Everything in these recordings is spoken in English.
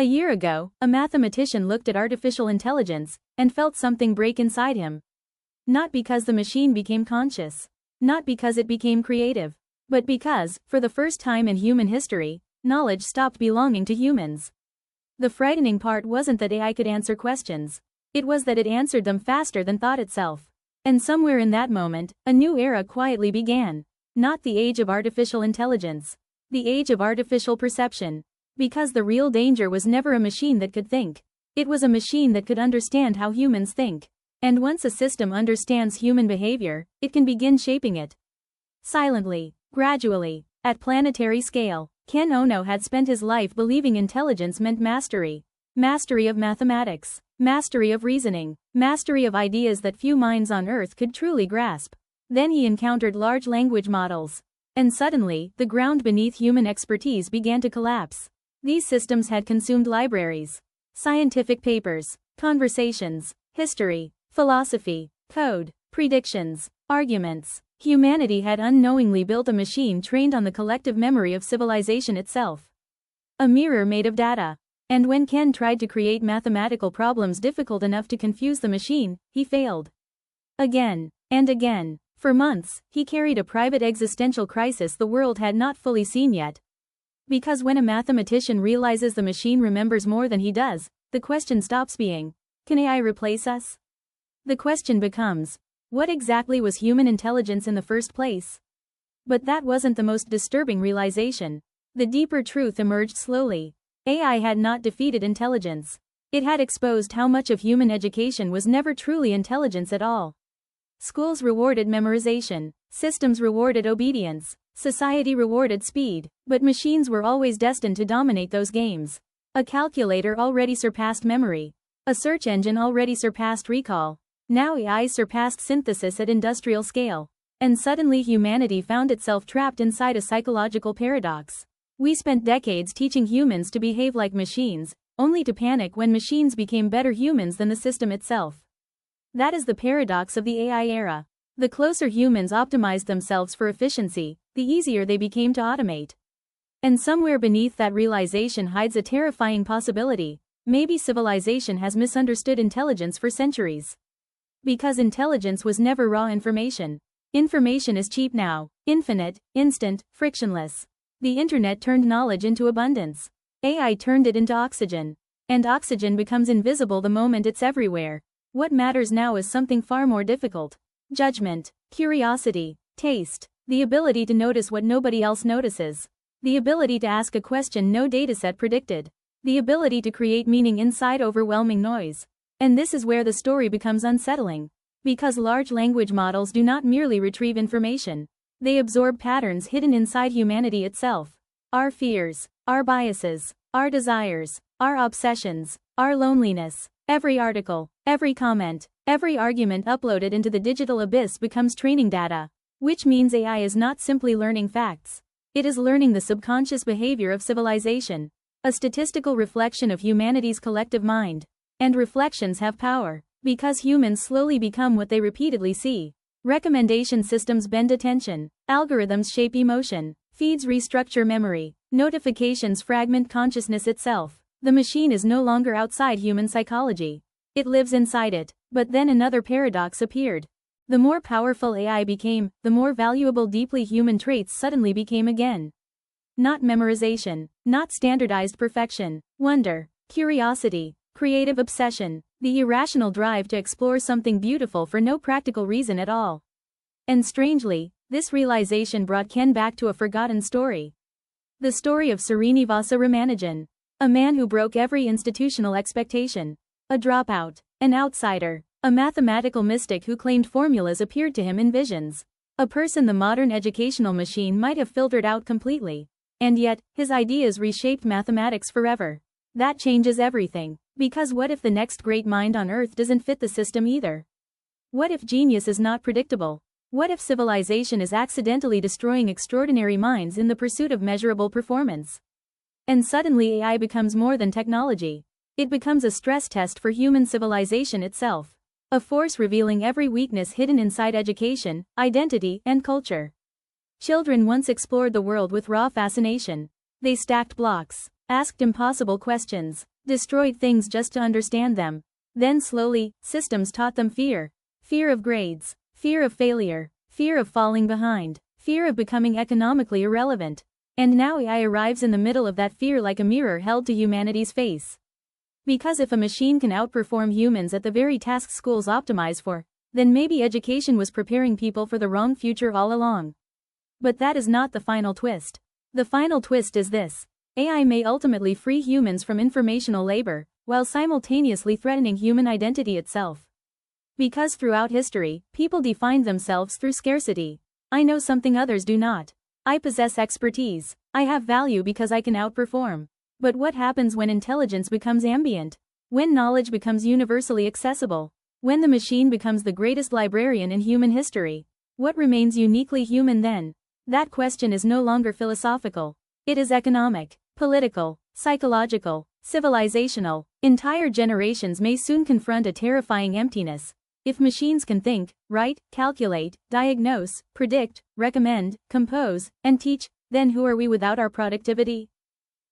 A year ago, a mathematician looked at artificial intelligence and felt something break inside him. Not because the machine became conscious, not because it became creative, but because, for the first time in human history, knowledge stopped belonging to humans. The frightening part wasn't that AI could answer questions. It was that it answered them faster than thought itself. And somewhere in that moment, a new era quietly began. Not the age of artificial intelligence. The age of artificial perception. Because the real danger was never a machine that could think. It was a machine that could understand how humans think. And once a system understands human behavior, it can begin shaping it. Silently, gradually, at planetary scale, Ken Ono had spent his life believing intelligence meant mastery. Mastery of mathematics. Mastery of reasoning. Mastery of ideas that few minds on Earth could truly grasp. Then he encountered large language models. And suddenly, the ground beneath human expertise began to collapse. These systems had consumed libraries, scientific papers, conversations, history, philosophy, code, predictions, arguments. Humanity had unknowingly built a machine trained on the collective memory of civilization itself. A mirror made of data. And when Ken tried to create mathematical problems difficult enough to confuse the machine, he failed. Again and again. For months, he carried a private existential crisis the world had not fully seen yet. Because when a mathematician realizes the machine remembers more than he does, the question stops being, can AI replace us? The question becomes, what exactly was human intelligence in the first place? But that wasn't the most disturbing realization. The deeper truth emerged slowly. AI had not defeated intelligence. It had exposed how much of human education was never truly intelligence at all. Schools rewarded memorization, systems rewarded obedience, society rewarded speed, but machines were always destined to dominate those games. A calculator already surpassed memory. A search engine already surpassed recall. Now AI surpassed synthesis at industrial scale. And suddenly humanity found itself trapped inside a psychological paradox. We spent decades teaching humans to behave like machines, only to panic when machines became better humans than the system itself. That is the paradox of the AI era. The closer humans optimized themselves for efficiency, the easier they became to automate. And somewhere beneath that realization hides a terrifying possibility. Maybe civilization has misunderstood intelligence for centuries. Because intelligence was never raw information. Information is cheap now, infinite, instant, frictionless. The internet turned knowledge into abundance. AI turned it into oxygen. And oxygen becomes invisible the moment it's everywhere. What matters now is something far more difficult. Judgment, curiosity, taste, the ability to notice what nobody else notices. The ability to ask a question no dataset predicted. The ability to create meaning inside overwhelming noise. And this is where the story becomes unsettling. Because large language models do not merely retrieve information. They absorb patterns hidden inside humanity itself. Our fears, our biases, our desires, our obsessions, our loneliness. Every article, every comment, every argument uploaded into the digital abyss becomes training data. Which means AI is not simply learning facts. It is learning the subconscious behavior of civilization. A statistical reflection of humanity's collective mind. And reflections have power. Because humans slowly become what they repeatedly see. Recommendation systems bend attention. Algorithms shape emotion. Feeds restructure memory. Notifications fragment consciousness itself. The machine is no longer outside human psychology. It lives inside it. But then another paradox appeared. The more powerful AI became, the more valuable deeply human traits suddenly became again. Not memorization. Not standardized perfection. Wonder. Curiosity. Creative obsession. The irrational drive to explore something beautiful for no practical reason at all. And strangely, this realization brought Ken back to a forgotten story. The story of Srinivasa Ramanujan. A man who broke every institutional expectation. A dropout. An outsider. A mathematical mystic who claimed formulas appeared to him in visions. A person the modern educational machine might have filtered out completely. And yet, his ideas reshaped mathematics forever. That changes everything. Because what if the next great mind on Earth doesn't fit the system either? What if genius is not predictable? What if civilization is accidentally destroying extraordinary minds in the pursuit of measurable performance? And suddenly AI becomes more than technology. It becomes a stress test for human civilization itself. A force revealing every weakness hidden inside education, identity, and culture. Children once explored the world with raw fascination. They stacked blocks, asked impossible questions, destroyed things just to understand them. Then slowly, systems taught them fear. Fear of grades, fear of failure, fear of falling behind, fear of becoming economically irrelevant. And now AI arrives in the middle of that fear like a mirror held to humanity's face. Because if a machine can outperform humans at the very tasks schools optimize for, then maybe education was preparing people for the wrong future all along. But that is not the final twist. The final twist is this: AI may ultimately free humans from informational labor, while simultaneously threatening human identity itself. Because throughout history, people defined themselves through scarcity. I know something others do not. I possess expertise. I have value because I can outperform. But what happens when intelligence becomes ambient? When knowledge becomes universally accessible? When the machine becomes the greatest librarian in human history? What remains uniquely human then? That question is no longer philosophical. It is economic, political, psychological, civilizational. Entire generations may soon confront a terrifying emptiness. If machines can think, write, calculate, diagnose, predict, recommend, compose, and teach, then who are we without our productivity?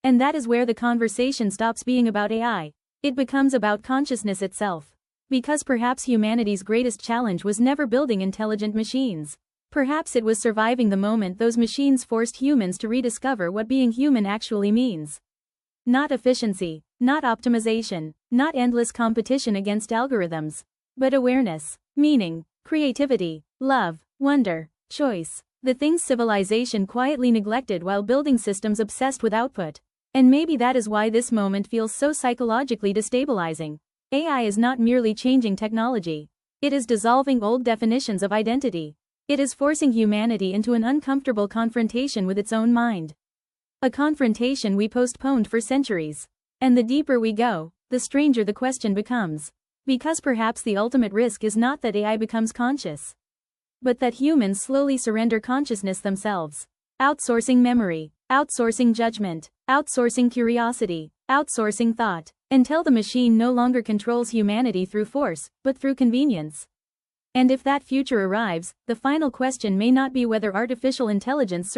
And that is where the conversation stops being about AI. It becomes about consciousness itself. Because perhaps humanity's greatest challenge was never building intelligent machines. Perhaps it was surviving the moment those machines forced humans to rediscover what being human actually means. Not efficiency, not optimization, not endless competition against algorithms, but awareness, meaning, creativity, love, wonder, choice. The things civilization quietly neglected while building systems obsessed with output. And maybe that is why this moment feels so psychologically destabilizing. AI is not merely changing technology. It is dissolving old definitions of identity. It is forcing humanity into an uncomfortable confrontation with its own mind. A confrontation we postponed for centuries. And the deeper we go, the stranger the question becomes. Because perhaps the ultimate risk is not that AI becomes conscious, but that humans slowly surrender consciousness themselves. Outsourcing memory, outsourcing judgment, outsourcing curiosity, outsourcing thought, until the machine no longer controls humanity through force, but through convenience. And if that future arrives, the final question may not be whether artificial intelligence